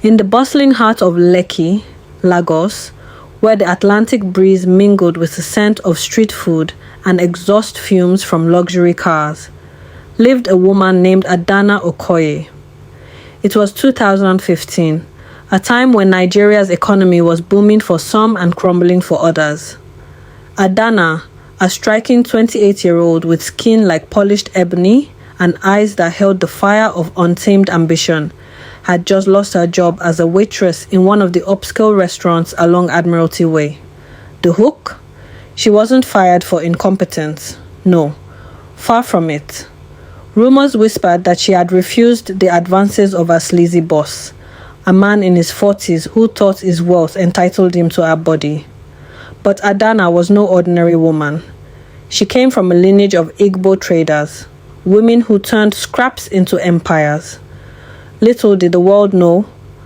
In the bustling heart of Lekki, Lagos, where the Atlantic breeze mingled with the scent of street food and exhaust fumes from luxury cars, lived a woman named Adanna Okoye. It was 2015, a time when Nigeria's economy was booming for some and crumbling for others. Adanna, a striking 28-year-old with skin like polished ebony and eyes that held the fire of untamed ambition, had just lost her job as a waitress in one of the upscale restaurants along Admiralty Way. The hook? She wasn't fired for incompetence. No, far from it. Rumors whispered that she had refused the advances of her sleazy boss, a man in his 40s who thought his wealth entitled him to her body. But Adanna was no ordinary woman. She came from a lineage of Igbo traders, women who turned scraps into empires. Little did the world know,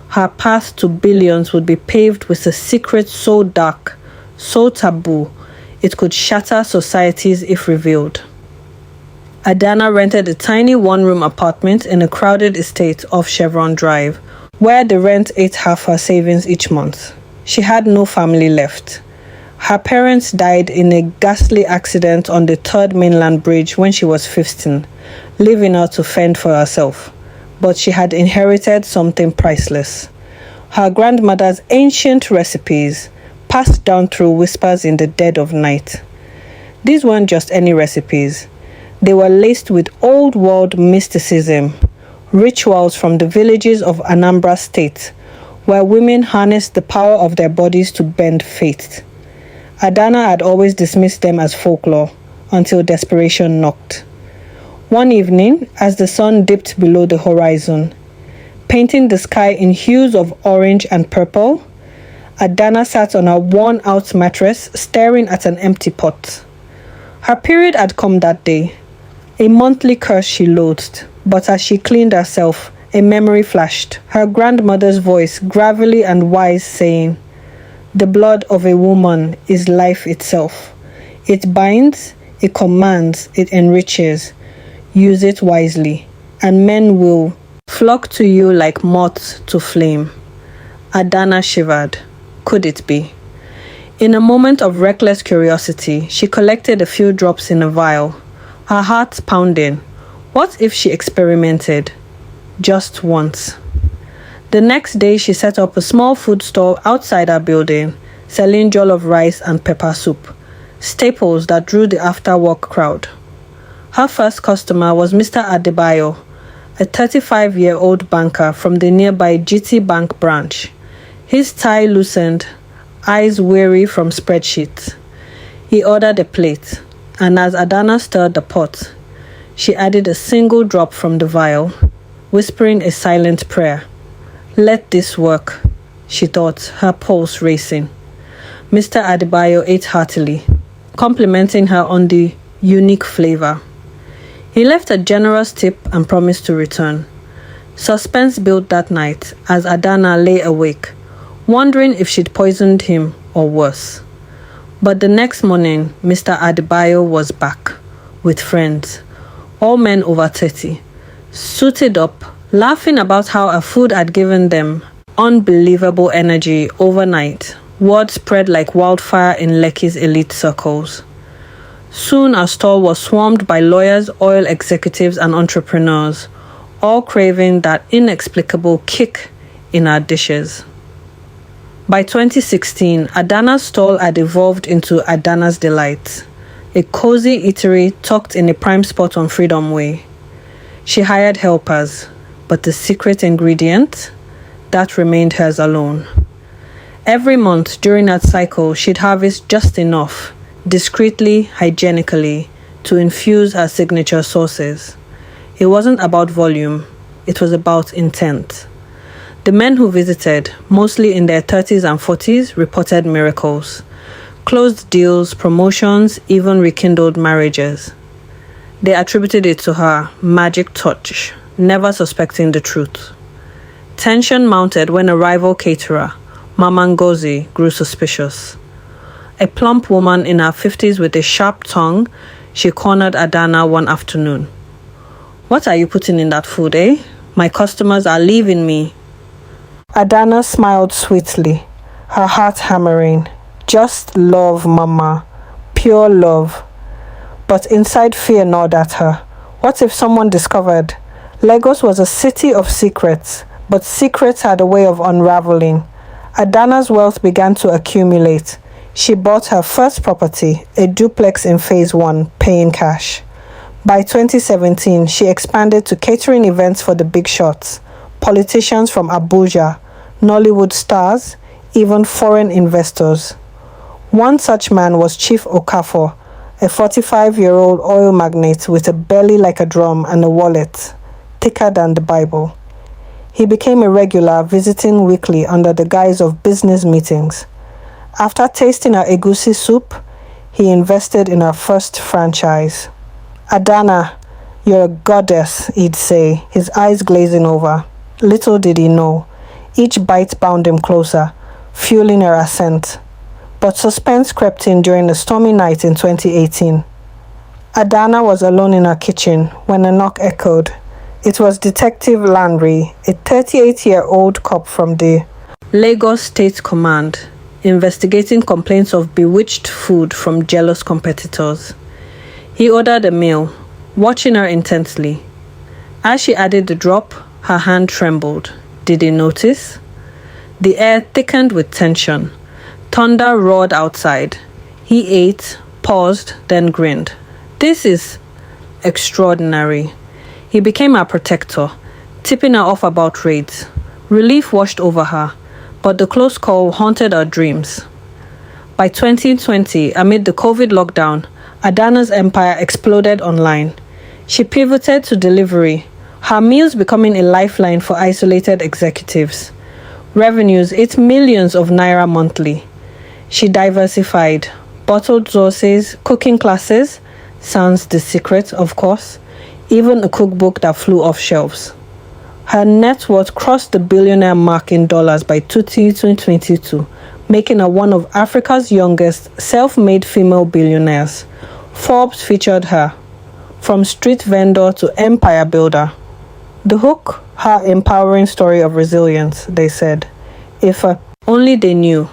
her path to billions would be paved with a secret so dark, so taboo, it could shatter societies if revealed. Adanna rented a tiny one-room apartment in a crowded estate off Chevron Drive, where the rent ate half her savings each month. She had no family left. Her parents died in a ghastly accident on the Third Mainland Bridge when she was 15, leaving her to fend for herself. But she had inherited something priceless. Her grandmother's ancient recipes, passed down through whispers in the dead of night. These weren't just any recipes. They were laced with old-world mysticism, rituals from the villages of Anambra State, where women harnessed the power of their bodies to bend fate. Adanna had always dismissed them as folklore, until desperation knocked. One evening, as the sun dipped below the horizon, painting the sky in hues of orange and purple, Adanna sat on a worn-out mattress staring at an empty pot. Her period had come that day, a monthly curse she loathed, but as she cleaned herself, a memory flashed, her grandmother's voice gravely and wise saying, "The blood of a woman is life itself. It binds, it commands, it enriches. Use it wisely, and men will flock to you like moths to flame." Adanna shivered. Could it be? In a moment of reckless curiosity, she collected a few drops in a vial, her heart pounding. What if she experimented? Just once. The next day, she set up a small food stall outside her building, selling jollof rice and pepper soup, staples that drew the after-work crowd. Her first customer was Mr. Adebayo, a 35-year-old banker from the nearby GT Bank branch. His tie loosened, eyes weary from spreadsheets. He ordered a plate, and as Adanna stirred the pot, she added a single drop from the vial, whispering a silent prayer. "Let this work," she thought, her pulse racing. Mr. Adebayo ate heartily, complimenting her on the unique flavor. He left a generous tip and promised to return. Suspense built that night as Adanna lay awake, wondering if she'd poisoned him or worse. But the next morning, Mr. Adebayo was back, with friends, all men over 30, suited up, laughing about how her food had given them unbelievable energy overnight. Word spread like wildfire in Lekki's elite circles. Soon our stall was swarmed by lawyers, oil executives, and entrepreneurs, all craving that inexplicable kick in our dishes. By 2016, Adanna's stall had evolved into Adanna's Delight, a cozy eatery tucked in a prime spot on Freedom Way. She hired helpers, but the secret ingredient? That remained hers alone. Every month during that cycle, she'd harvest just enough, discreetly, hygienically, to infuse her signature sauces. It wasn't about volume, it was about intent. The men who visited, mostly in their 30s and 40s, reported miracles. Closed deals, promotions, even rekindled marriages. They attributed it to her magic touch, never suspecting the truth. Tension mounted when a rival caterer, Mama Ngozi, grew suspicious. A plump woman in her 50s with a sharp tongue, she cornered Adanna one afternoon. "What are you putting in that food, eh? My customers are leaving me." Adanna smiled sweetly, her heart hammering. Just love, Mama. Pure love. But inside fear gnawed at her. What if someone discovered? Lagos was a city of secrets, but secrets had a way of unraveling. Adanna's wealth began to accumulate. She bought her first property, a duplex in Phase 1, paying cash. By 2017, she expanded to catering events for the big shots, politicians from Abuja, Nollywood stars, even foreign investors. One such man was Chief Okafor, a 45-year-old oil magnate with a belly like a drum and a wallet thicker than the Bible. He became a regular, visiting weekly under the guise of business meetings. After tasting her egusi soup, he invested in her first franchise. Adanna, you're a goddess, he'd say, his eyes glazing over. Little did he know, each bite bound him closer, fueling her ascent. But suspense crept in during a stormy night in 2018. Adanna was alone in her kitchen when a knock echoed. It was Detective Landry, a 38-year-old cop from the Lagos State Command, investigating complaints of bewitched food from jealous competitors. He ordered a meal, watching her intently. As she added the drop, her hand trembled. Did he notice? The air thickened with tension. Thunder roared outside. He ate, paused, then grinned. This is extraordinary. He became her protector, tipping her off about raids. Relief washed over her, but the close call haunted her dreams. By 2020, amid the COVID lockdown, Adanna's empire exploded online. She pivoted to delivery, her meals becoming a lifeline for isolated executives. Revenues ate millions of naira monthly. She diversified, bottled sauces, cooking classes, sans the secret, of course, even a cookbook that flew off shelves. Her net worth crossed the billionaire mark in dollars by 2022, making her one of Africa's youngest self-made female billionaires. Forbes featured her, from street vendor to empire builder. The hook, her empowering story of resilience, they said. If only they knew.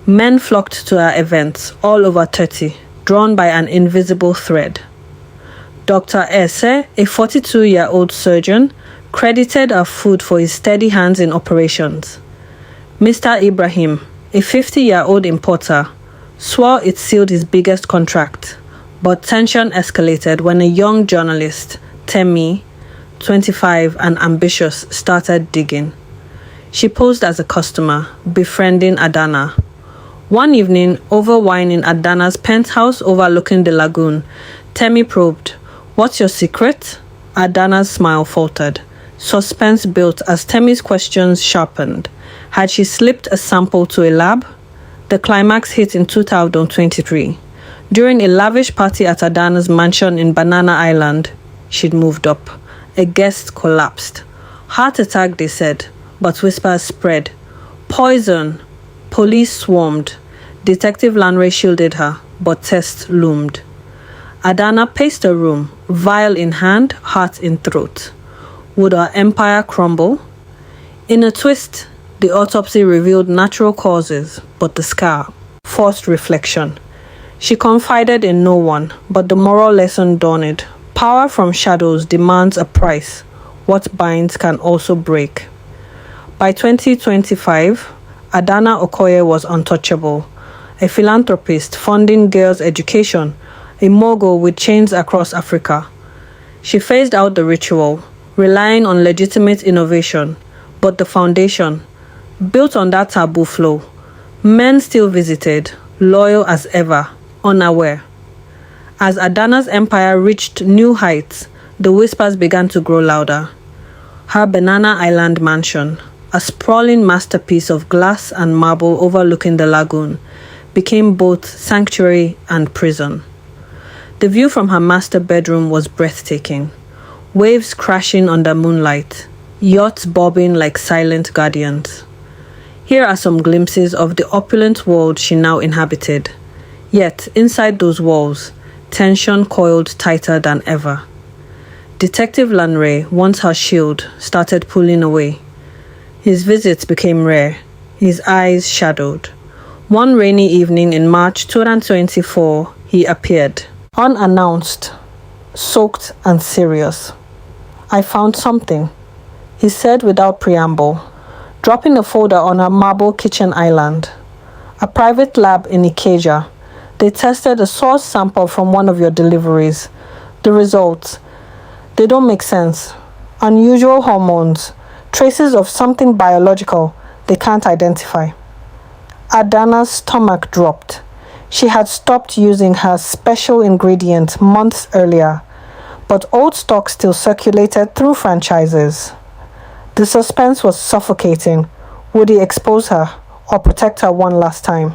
Men flocked to her events, all over 30, drawn by an invisible thread. Dr. Esse, a 42-year-old surgeon, credited her food for his steady hands in operations. Mr. Ibrahim, a 50-year-old importer, swore it sealed his biggest contract, but tension escalated when a young journalist, Temi, 25 and ambitious, started digging. She posed as a customer, befriending Adanna. One evening, over wine in Adanna's penthouse overlooking the lagoon, Temi probed, "What's your secret?" Adanna's smile faltered. Suspense built as Temi's questions sharpened. Had she slipped a sample to a lab? The climax hit in 2023. During a lavish party at Adanna's mansion in Banana Island, she'd moved up. A guest collapsed. Heart attack, they said, but whispers spread. Poison. Police swarmed. Detective Lanray shielded her, but tests loomed. Adanna paced her room, vial in hand, heart in throat. Would her empire crumble? In a twist, the autopsy revealed natural causes, but the scar forced reflection. She confided in no one, but the moral lesson dawned. Power from shadows demands a price. What binds can also break. By 2025, Adanna Okoye was untouchable, a philanthropist funding girls' education, a mogul with chains across Africa. She phased out the ritual, relying on legitimate innovation, but the foundation, built on that taboo flow, men still visited, loyal as ever, unaware. As Adanna's empire reached new heights, the whispers began to grow louder. Her Banana Island mansion, a sprawling masterpiece of glass and marble overlooking the lagoon, became both sanctuary and prison. The view from her master bedroom was breathtaking. Waves crashing under moonlight, yachts bobbing like silent guardians. Here are some glimpses of the opulent world she now inhabited. Yet, inside those walls, tension coiled tighter than ever. Detective Lanray, once her shield, started pulling away. His visits became rare, his eyes shadowed. One rainy evening in March 2024, he appeared, unannounced, soaked and serious. "I found something," he said without preamble, dropping a folder on a marble kitchen island. "A private lab in Ikeja. They tested a source sample from one of your deliveries. The results, they don't make sense. Unusual hormones, traces of something biological they can't identify." Adanna's stomach dropped. She had stopped using her special ingredient months earlier, but old stock still circulated through franchises. The suspense was suffocating. Would he expose her or protect her one last time?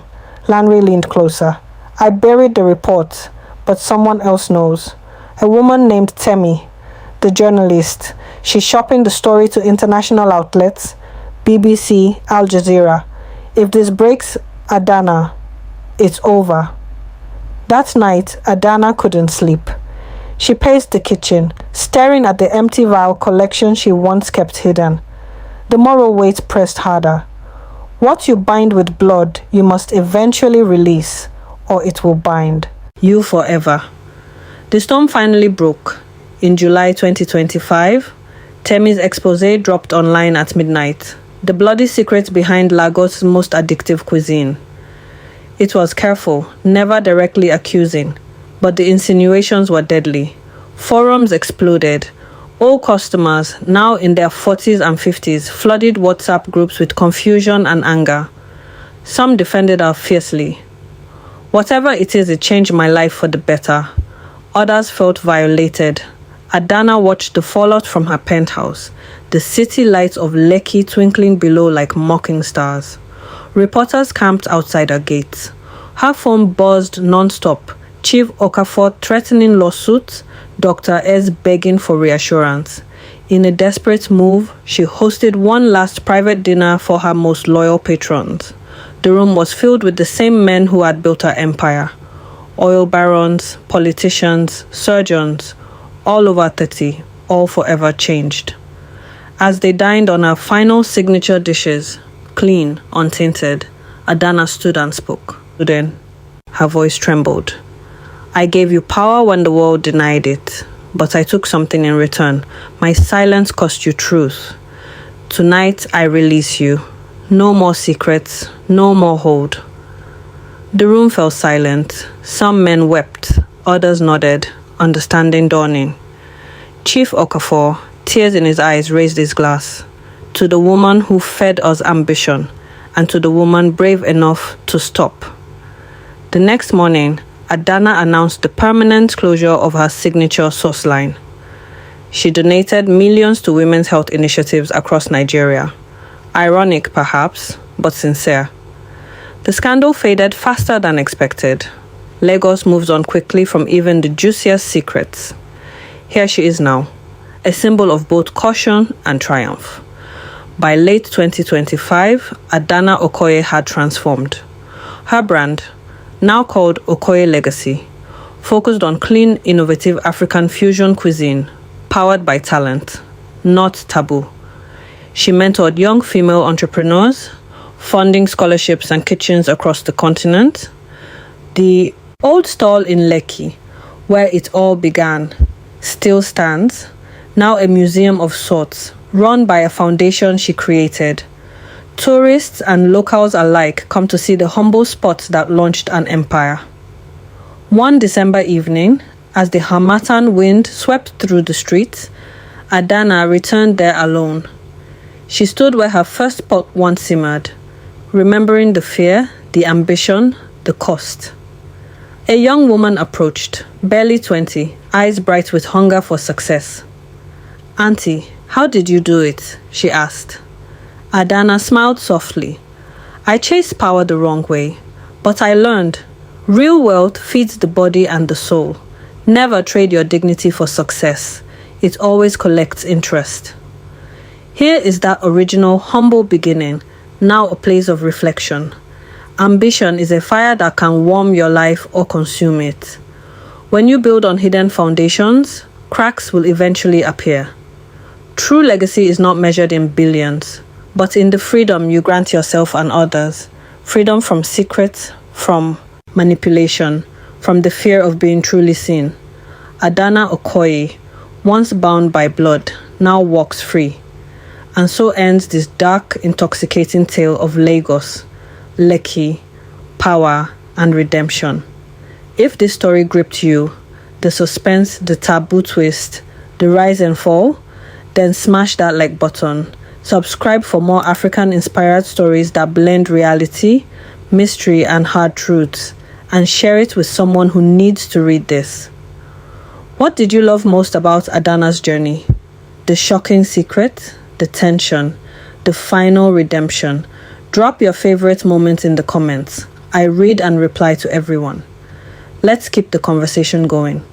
Lanre leaned closer. "I buried the report, but someone else knows. A woman named Temi, the journalist. She's shopping the story to international outlets, BBC, Al Jazeera. If this breaks Adanna, it's over." That night, Adanna couldn't sleep. She paced the kitchen, staring at the empty vial collection she once kept hidden. The moral weight pressed harder. What you bind with blood, you must eventually release, or it will bind you forever. The storm finally broke. In July 2025, Temi's exposé dropped online at midnight. The bloody secret behind Lagos' most addictive cuisine. It was careful, never directly accusing, but the insinuations were deadly. Forums exploded. All customers, now in their 40s and 50s, flooded WhatsApp groups with confusion and anger. Some defended her fiercely. "Whatever it is, it changed my life for the better." Others felt violated. Adanna watched the fallout from her penthouse, the city lights of Lekki twinkling below like mocking stars. Reporters camped outside her gates. Her phone buzzed non-stop, Chief Okafor threatening lawsuits, Dr. S begging for reassurance. In a desperate move, she hosted one last private dinner for her most loyal patrons. The room was filled with the same men who had built her empire. Oil barons, politicians, surgeons, all over 30, all forever changed. As they dined on her final signature dishes, clean, untainted, Adanna stood and spoke. Then, her voice trembled. "I gave you power when the world denied it, but I took something in return. My silence cost you truth. Tonight, I release you. No more secrets, no more hold." The room fell silent. Some men wept, others nodded, understanding dawning. Chief Okafor, tears in his eyes, raised his glass. "To the woman who fed us ambition, and to the woman brave enough to stop." The next morning, Adanna announced the permanent closure of her signature sauce line. She donated millions to women's health initiatives across Nigeria. Ironic, perhaps, but sincere. The scandal faded faster than expected. Lagos moves on quickly from even the juiciest secrets. Here she is now, a symbol of both caution and triumph. By late 2025, Adanna Okoye had transformed. Her brand, now called Okoye Legacy, focused on clean, innovative African fusion cuisine, powered by talent, not taboo. She mentored young female entrepreneurs, funding scholarships and kitchens across the continent. The old stall in Lekki, where it all began, still stands, now a museum of sorts, run by a foundation she created. Tourists and locals alike come to see the humble spot that launched an empire. One December evening, as the harmattan wind swept through the streets, Adanna returned there alone. She stood where her first pot once simmered, remembering the fear, the ambition, the cost. A young woman approached, barely 20, eyes bright with hunger for success. "Auntie, how did you do it?" she asked. Adanna smiled softly. "I chased power the wrong way, but I learned. Real wealth feeds the body and the soul. Never trade your dignity for success. It always collects interest." Here is that original humble beginning, now a place of reflection. Ambition is a fire that can warm your life or consume it. When you build on hidden foundations, cracks will eventually appear. True legacy is not measured in billions, but in the freedom you grant yourself and others. Freedom from secrets, from manipulation, from the fear of being truly seen. Adanna Okoye, once bound by blood, now walks free. And so ends this dark, intoxicating tale of Lagos, Lekki, power, and redemption. If this story gripped you, the suspense, the taboo twist, the rise and fall, then smash that like button. Subscribe for more African-inspired stories that blend reality, mystery, and hard truths, and share it with someone who needs to read this. What did you love most about Adanna's journey? The shocking secret, the tension, the final redemption. Drop your favorite moments in the comments. I read and reply to everyone. Let's keep the conversation going.